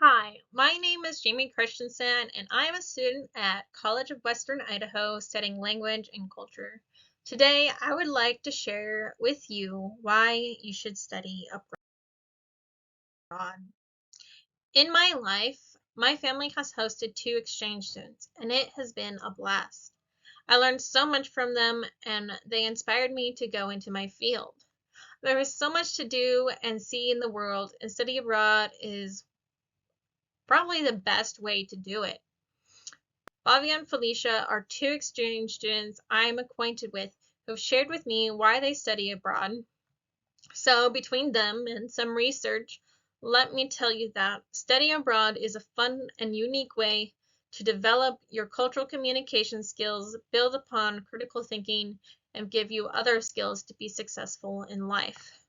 Hi, my name is Jamie Christensen, and I am a student at College of Western Idaho studying language and culture. Today, I would like to share with you why you should study abroad. In my life, my family has hosted two exchange students, and it has been a blast. I learned so much from them, and they inspired me to go into my field. There is so much to do and see in the world, and study abroad is probably the best way to do it. Bobby and Felicia are two exchange students I am acquainted with who have shared with me why they study abroad. So, between them and some research, let me tell you that studying abroad is a fun and unique way to develop your cultural communication skills, build upon critical thinking, and give you other skills to be successful in life.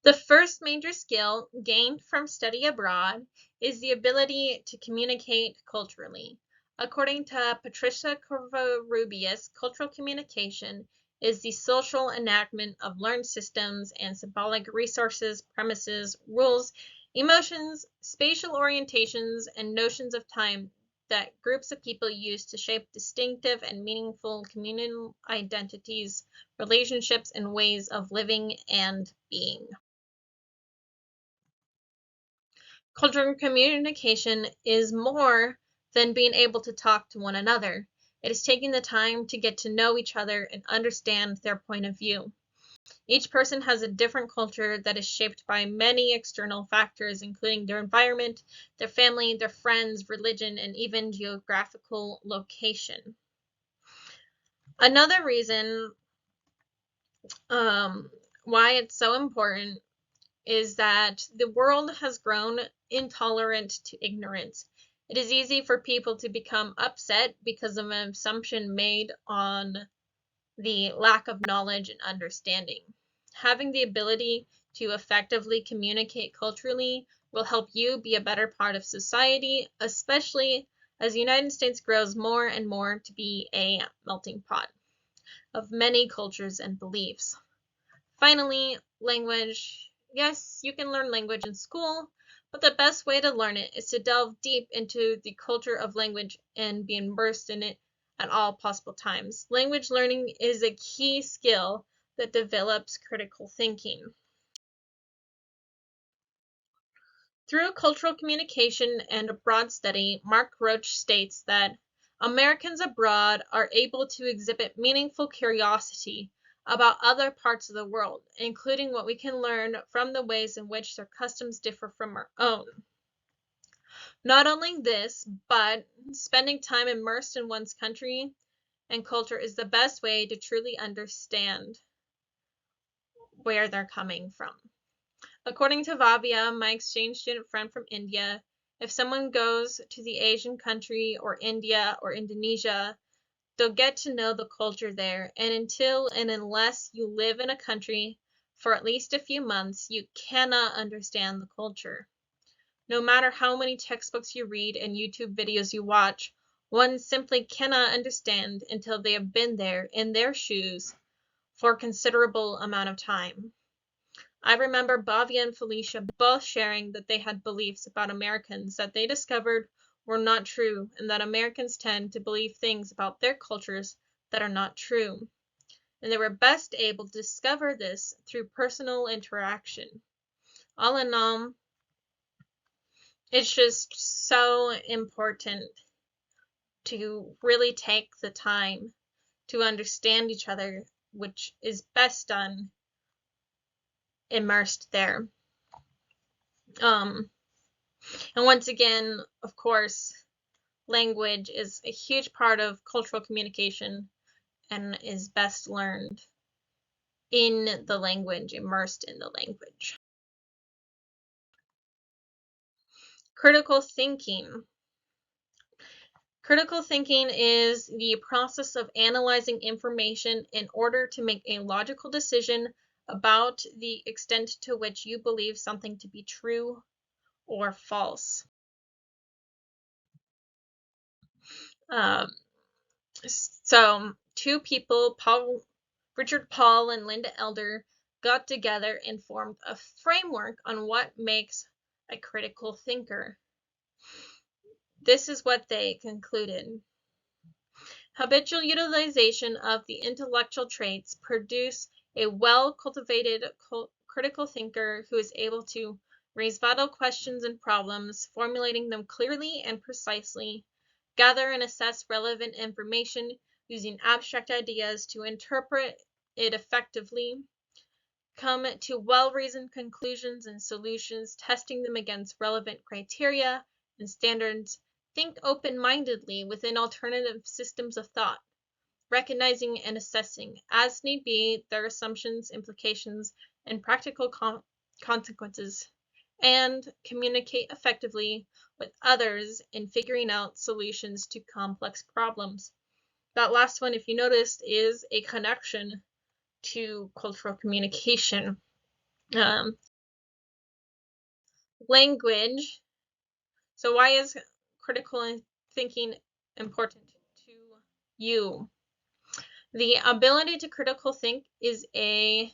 The first major skill gained from study abroad is the ability to communicate culturally. According to Patricia Covarrubias, cultural communication is the social enactment of learned systems and symbolic resources, premises, rules, emotions, spatial orientations, and notions of time that groups of people use to shape distinctive and meaningful communal identities, relationships, and ways of living and being. Cultural communication is more than being able to talk to one another. It is taking the time to get to know each other and understand their point of view. Each person has a different culture that is shaped by many external factors, including their environment, their family, their friends, religion, and even geographical location. Another reason why it's so important is that the world has grown intolerant to ignorance. It is easy for people to become upset because of an assumption made on the lack of knowledge and understanding. Having the ability to effectively communicate culturally will help you be a better part of society, especially as the United States grows more and more to be a melting pot of many cultures and beliefs. Finally, language. Yes, you can learn language in school, but the best way to learn it is to delve deep into the culture of language and be immersed in it at all possible times. Language learning is a key skill that develops critical thinking. Through cultural communication and abroad study, Mark Roach states that Americans abroad are able to exhibit meaningful curiosity about other parts of the world, including what we can learn from the ways in which their customs differ from our own. Not only this, but spending time immersed in one's country and culture is the best way to truly understand where they're coming from. According to Vavia, my exchange student friend from India, if someone goes to the Asian country or India or Indonesia, they'll get to know the culture there. And until and unless you live in a country for at least a few months, you cannot understand the culture. No matter how many textbooks you read and YouTube videos you watch, one simply cannot understand until they have been there in their shoes for a considerable amount of time. I remember Bobby and Felicia both sharing that they had beliefs about Americans that they discovered were not true, and that Americans tend to believe things about their cultures that are not true. And they were best able to discover this through personal interaction. All in all, it's just so important to really take the time to understand each other, which is best done immersed there. And once again, of course, language is a huge part of cultural communication and is best learned in the language, immersed in the language. Critical thinking. Critical thinking is the process of analyzing information in order to make a logical decision about the extent to which you believe something to be true or false. Um, so, two people, Richard Paul and Linda Elder, got together and formed a framework on what makes a critical thinker. This is what they concluded. Habitual utilization of the intellectual traits produce a well-cultivated critical thinker who is able to raise vital questions and problems, formulating them clearly and precisely, gather and assess relevant information using abstract ideas to interpret it effectively, come to well-reasoned conclusions and solutions, testing them against relevant criteria and standards, think open-mindedly within alternative systems of thought, recognizing and assessing, as need be, their assumptions, implications, and practical consequences, and communicate effectively with others in figuring out solutions to complex problems. That last one, if you noticed, is a connection to cultural communication. Language. So why is critical thinking important to you? The ability to critical think is a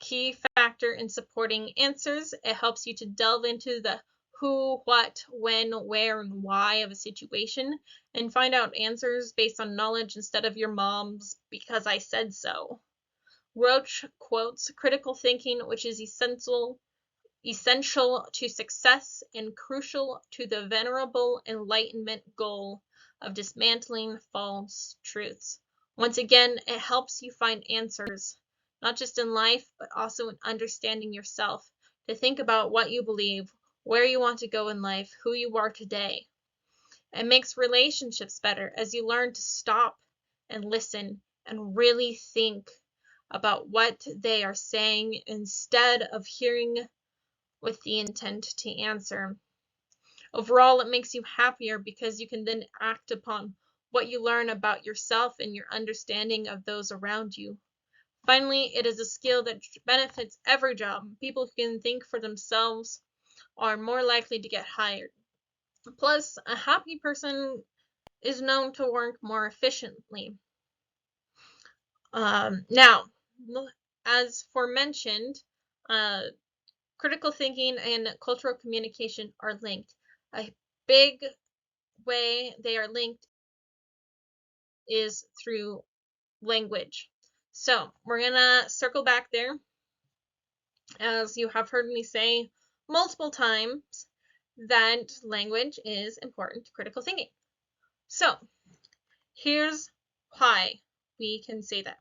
key factor in supporting answers. It helps you to delve into the who, what, when, where, and why of a situation and find out answers based on knowledge instead of your mom's "because I said so." Roach quotes critical thinking, which is essential to success and crucial to the venerable Enlightenment goal of dismantling false truths. Once again, it helps you find answers, not just in life, but also in understanding yourself, to think about what you believe, where you want to go in life, who you are today. It makes relationships better as you learn to stop and listen and really think about what they are saying instead of hearing with the intent to answer. Overall, it makes you happier because you can then act upon what you learn about yourself and your understanding of those around you. Finally, it is a skill that benefits every job. People who can think for themselves are more likely to get hired. Plus, a happy person is known to work more efficiently. Now, as forementioned, critical thinking and cultural communication are linked. A big way they are linked is through language. So we're gonna circle back there. As you have heard me say multiple times, that language is important to critical thinking. So here's why we can say that.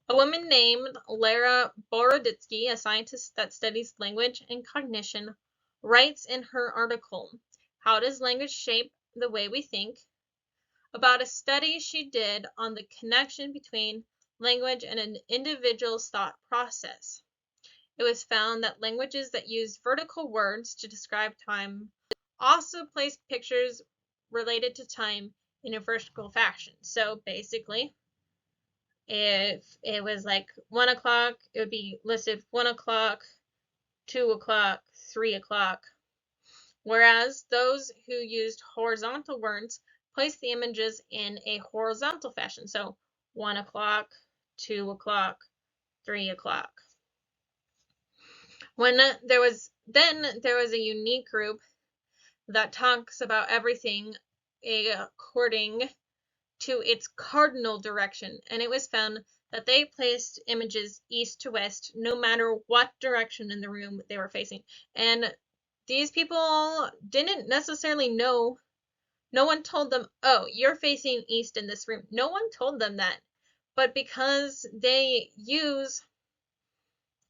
A woman named Lara Boroditsky, a scientist that studies language and cognition, writes in her article, "How Does Language Shape the Way We Think?" about a study she did on the connection between language and an individual's thought process. It was found that languages that use vertical words to describe time also place pictures related to time in a vertical fashion. So basically, if it was like 1 o'clock, it would be listed 1 o'clock, 2 o'clock, 3 o'clock. Whereas those who used horizontal words placed the images in a horizontal fashion. So 1 o'clock, 2 o'clock, 3 o'clock. When there was a unique group that talks about everything according to its cardinal direction, and it was found that they placed images east to west no matter what direction in the room they were facing. And these people didn't necessarily know. No one told them, "Oh, you're facing east in this room." No one told them that. But because they use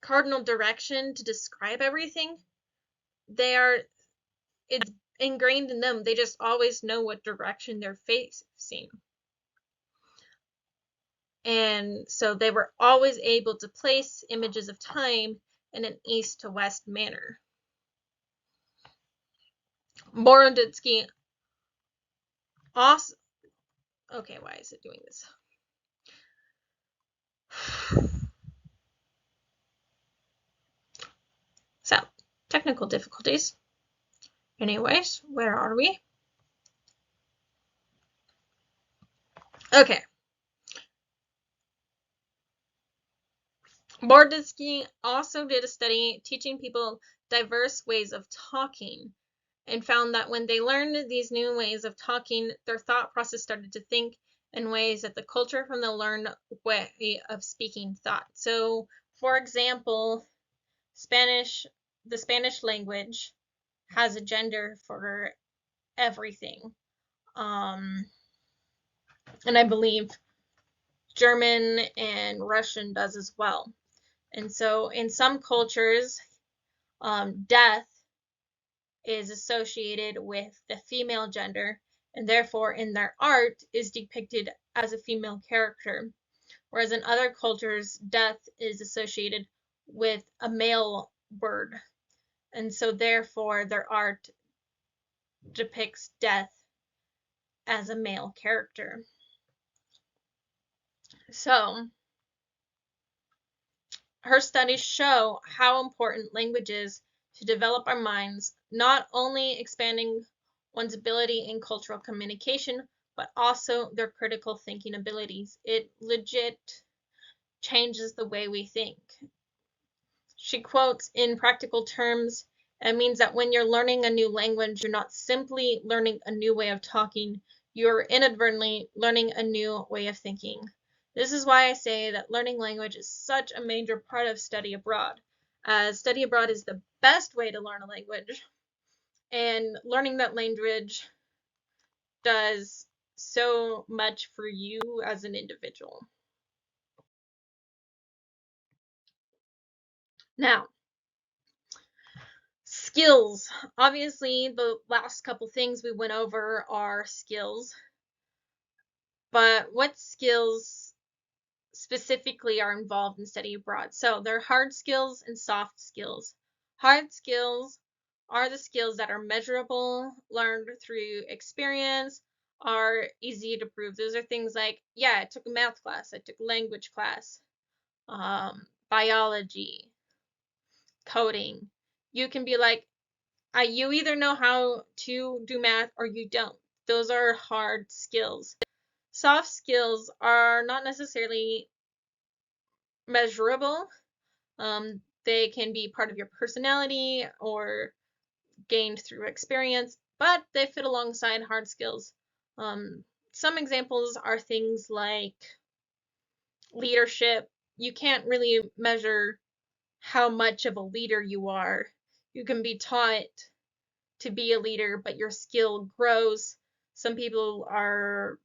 cardinal direction to describe everything, it's ingrained in them. They just always know what direction they're facing. And so they were always able to place images of time in an east to west manner. Boroditsky also, okay, why is it doing this? So, technical difficulties. Anyways, where are we? Okay. Borditsky also did a study teaching people diverse ways of talking and found that when they learned these new ways of talking, their thought process started to think in ways that the culture from the learned way of speaking thought. So, for example, the Spanish language has a gender for everything. And I believe German and Russian does as well. And so in some cultures, death is associated with the female gender, and therefore in their art is depicted as a female character. Whereas in other cultures, death is associated with a male word. And so therefore their art depicts death as a male character. So her studies show how important language is to develop our minds, not only expanding one's ability in cultural communication, but also their critical thinking abilities. It legit changes the way we think. She quotes, in practical terms, it means that when you're learning a new language, you're not simply learning a new way of talking, you're inadvertently learning a new way of thinking. This is why I say that learning language is such a major part of study abroad. Study abroad is the best way to learn a language, and learning that language does so much for you as an individual. Now, skills. Obviously, the last couple things we went over are skills, but what skills specifically are involved in study abroad? So there are hard skills and soft skills. Hard skills are the skills that are measurable, learned through experience, are easy to prove. Those are things like, yeah, I took a math class, I took a language class, biology, coding. You can be like, you either know how to do math or you don't. Those are hard skills. Soft skills are not necessarily measurable. They can be part of your personality or gained through experience, but they fit alongside hard skills. Some examples are things like leadership. You can't really measure how much of a leader you are. You can be taught to be a leader, but your skill grows. Some people are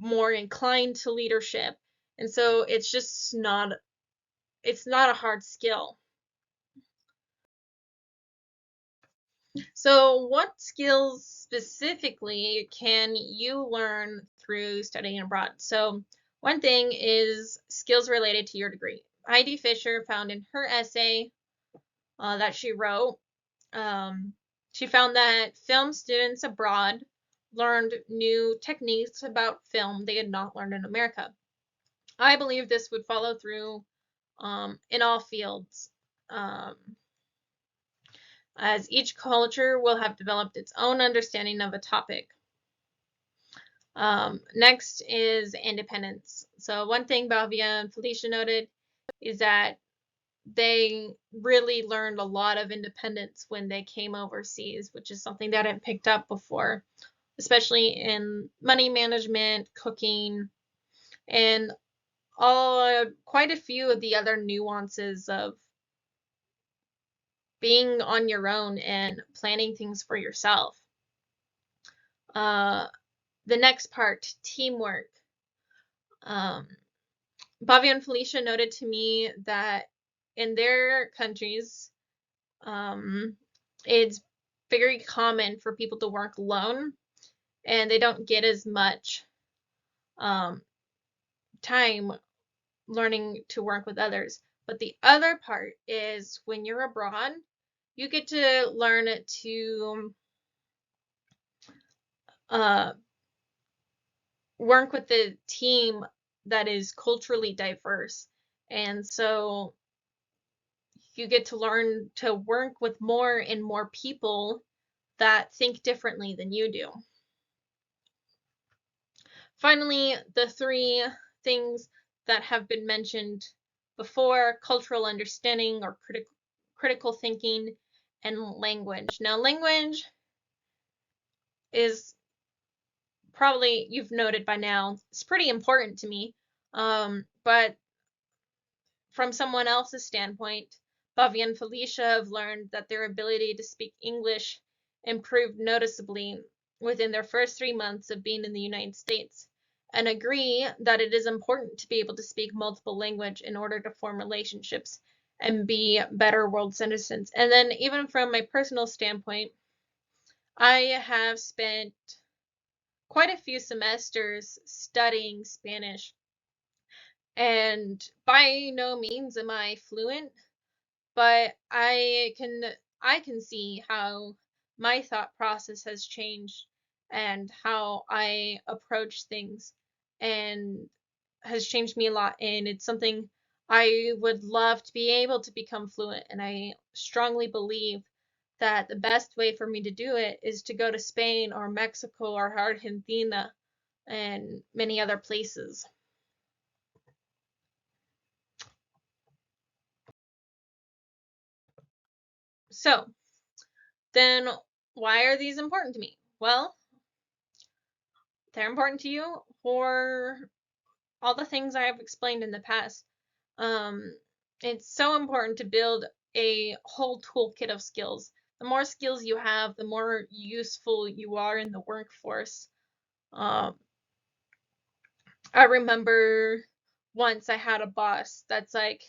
more inclined to leadership, and so it's just not a hard skill. So what skills specifically can you learn through studying abroad? So one thing is skills related to your degree. Heidi Fisher found in her essay that she wrote, she found that film students abroad learned new techniques about film they had not learned in America. I believe this would follow through in all fields, as each culture will have developed its own understanding of a topic. Next is independence. So one thing Bavia and Felicia noted is that they really learned a lot of independence when they came overseas, which is something that I hadn't picked up before, especially in money management, cooking, and quite a few of the other nuances of being on your own and planning things for yourself. The next part, teamwork. Bobby and Felicia noted to me that in their countries, it's very common for people to work alone, and they don't get as much time learning to work with others. But the other part is when you're abroad, you get to learn to work with a team that is culturally diverse. And so you get to learn to work with more and more people that think differently than you do. Finally, the three things that have been mentioned before cultural understanding or critical thinking and language. Now, language is probably, you've noted by now, it's pretty important to me. But from someone else's standpoint, Bobby and Felicia have learned that their ability to speak English improved noticeably within their first 3 months of being in the United States, and agree that it is important to be able to speak multiple languages in order to form relationships and be better world citizens. And then even from my personal standpoint, I have spent quite a few semesters studying Spanish, and by no means am I fluent, but I can see how my thought process has changed and how I approach things, and has changed me a lot, and it's something I would love to be able to become fluent. And I strongly believe that the best way for me to do it is to go to Spain or Mexico or Argentina and many other places. So, then why are these important to me? Well, they're important to you for all the things I have explained in the past. Um, it's so important to build a whole toolkit of skills. The more skills you have, the more useful you are in the workforce. Um, I remember once I had a boss that's like,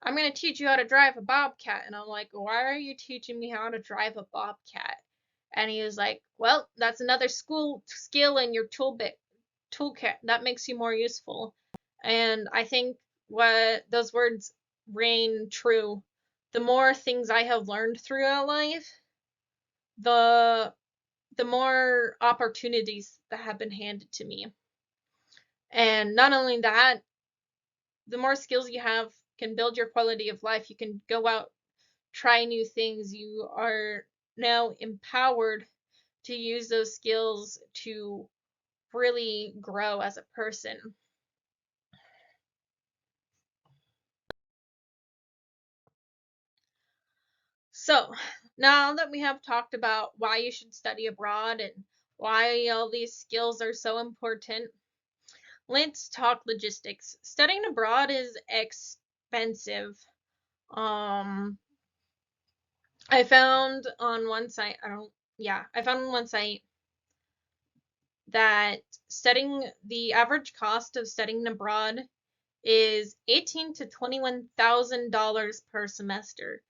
I'm going to teach you how to drive a bobcat. And I'm like, why are you teaching me how to drive a bobcat? And he was like, well, that's another school skill in your toolkit that makes you more useful. And I think what those words reign true. The more things I have learned throughout life, the the more opportunities that have been handed to me. And not only that, the more skills you have can build your quality of life. You can go out, try new things. You are now empowered to use those skills to really grow as a person. So, now that we have talked about why you should study abroad and why all these skills are so important, let's talk logistics. Studying abroad is expensive. Um, I found on one site, I found on one site that the average cost of studying abroad is $18,000 to $21,000 per semester.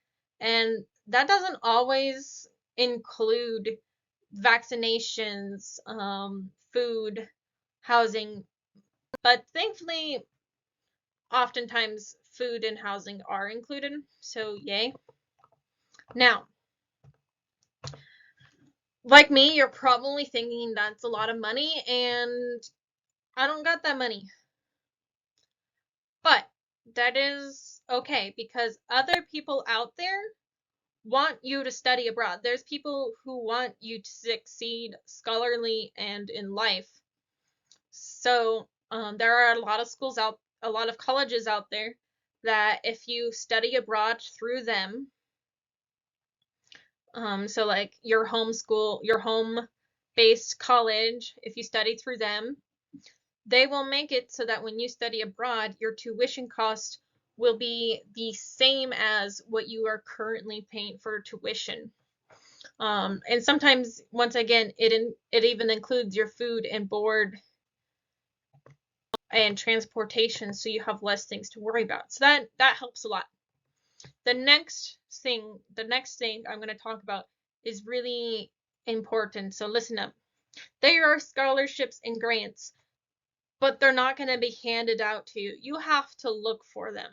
And that doesn't always include vaccinations, food, housing, but thankfully, oftentimes food and housing are included, so yay. Now, like me, you're probably thinking that's a lot of money, and I don't got that money. But that is okay, because other people out there want you to study abroad. There's people who want you to succeed scholarly and in life. So there are a lot of colleges out there that if you study abroad through them, so like your home-based college, if you study through them, they will make it so that when you study abroad, your tuition cost will be the same as what you are currently paying for tuition. And sometimes, once again, it even includes your food and board and transportation, so you have less things to worry about. So that helps a lot. The next thing I'm going to talk about is really important. So listen up. There are scholarships and grants, but they're not going to be handed out to you. You have to look for them.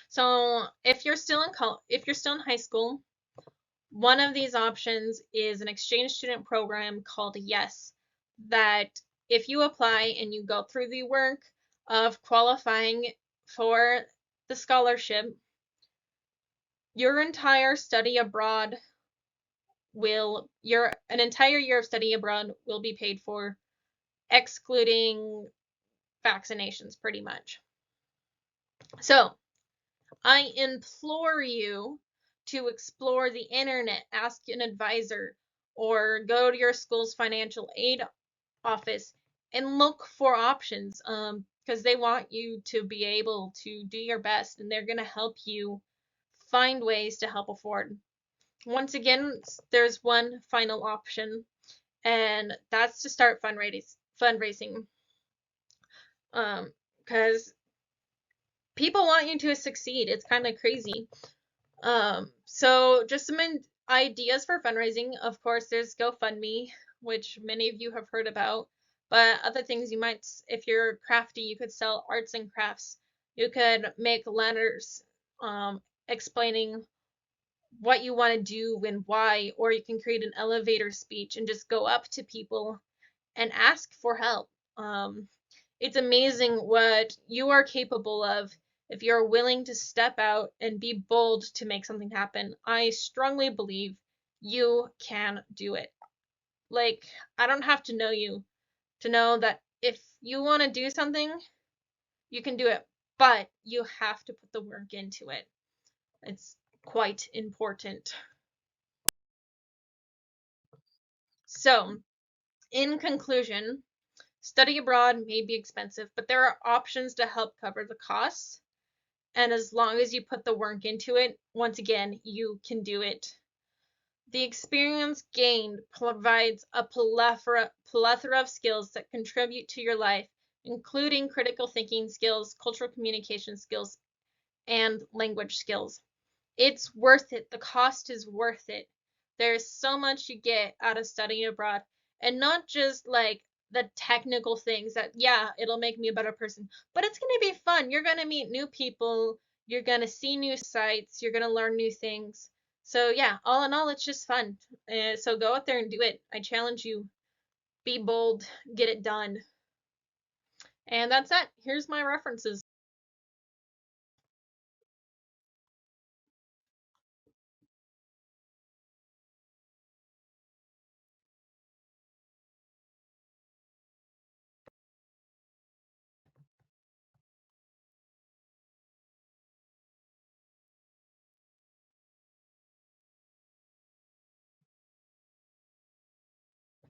So if you're still in high school, one of these options is an exchange student program called YES, that if you apply and you go through the work of qualifying for the scholarship, your entire an entire year of study abroad will be paid for, excluding vaccinations pretty much. So, I implore you to explore the internet, ask an advisor, or go to your school's financial aid office and look for options because they want you to be able to do your best and they're going to help you find ways to help afford. Once again, there's one final option, and that's to start fundraising. Because people want you to succeed. It's kind of crazy. So just some ideas for fundraising. Of course, there's GoFundMe, which many of you have heard about. But other things you might, if you're crafty, you could sell arts and crafts. You could make letters explaining what you want to do and why, or you can create an elevator speech and just go up to people and ask for help. It's amazing what you are capable of if you're willing to step out and be bold to make something happen. I strongly believe you can do it. Like, I don't have to know you to know that if you want to do something, you can do it, but you have to put the work into it. It's quite important. So, in conclusion, study abroad may be expensive, but there are options to help cover the costs. And as long as you put the work into it, once again, you can do it. The experience gained provides a plethora of skills that contribute to your life, including critical thinking skills, cultural communication skills, and language skills. It's worth it. The cost is worth it. There's so much you get out of studying abroad, and not just like the technical things that, yeah, it'll make me a better person, but it's going to be fun. You're going to meet new people, you're going to see new sights, you're going to learn new things. So, yeah, all in all, it's just fun. So go out there and do it. I challenge you. Be bold, get it done. And that's it. Here's my references.